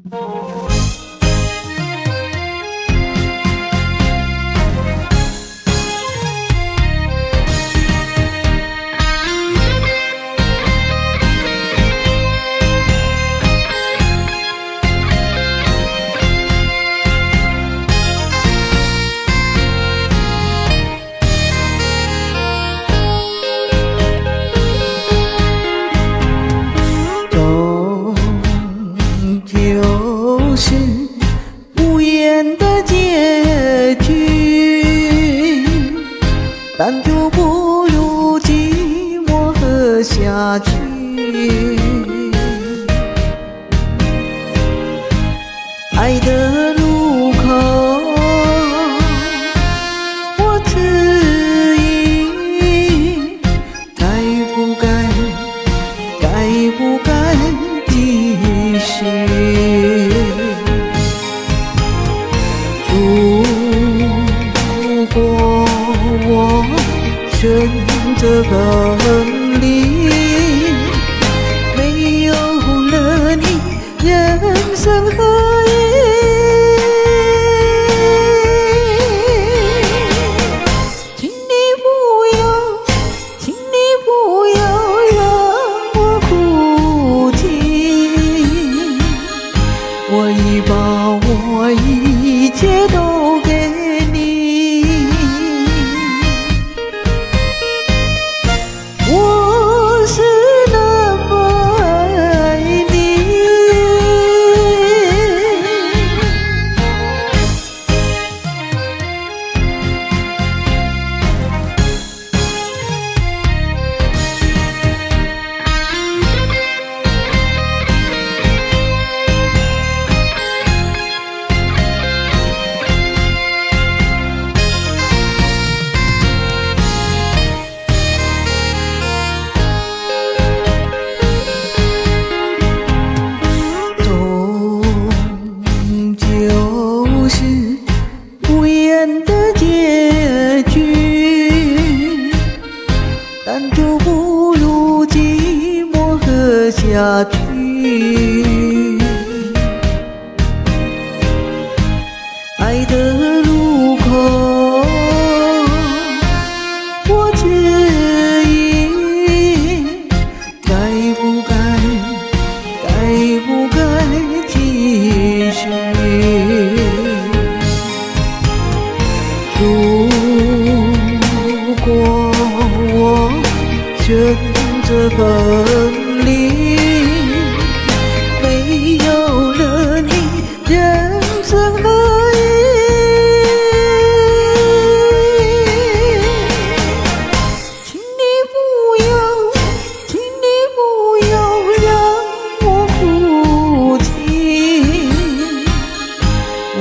就是无言的结局，但就不如寂寞喝下去。爱的路口，我迟疑，该不该继续？如果我选择分离，没有了你，人生何意？请你不要让我哭泣，我已把我一切都给你，我是那么爱你。就是无言的结局，但就不如寂寞喝下去。爱的路口，我迟疑，该不该继续？如果我选择分离，没有了你，人生何意？请你不要让我哭泣，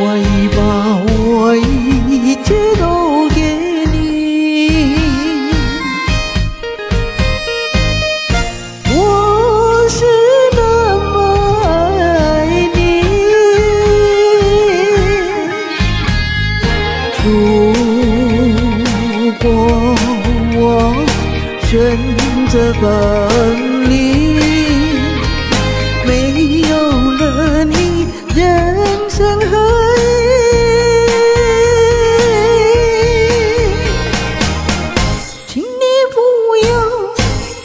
我已把我一切都给你，我是那么爱你。如果我选择分离，没有了你，人生何意？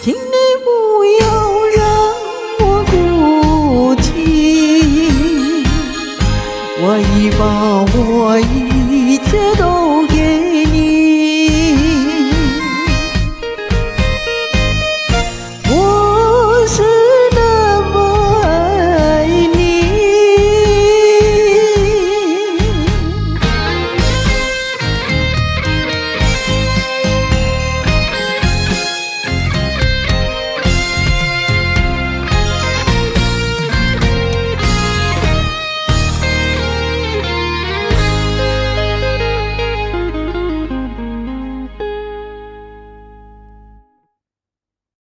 请你不要让我哭泣，我已把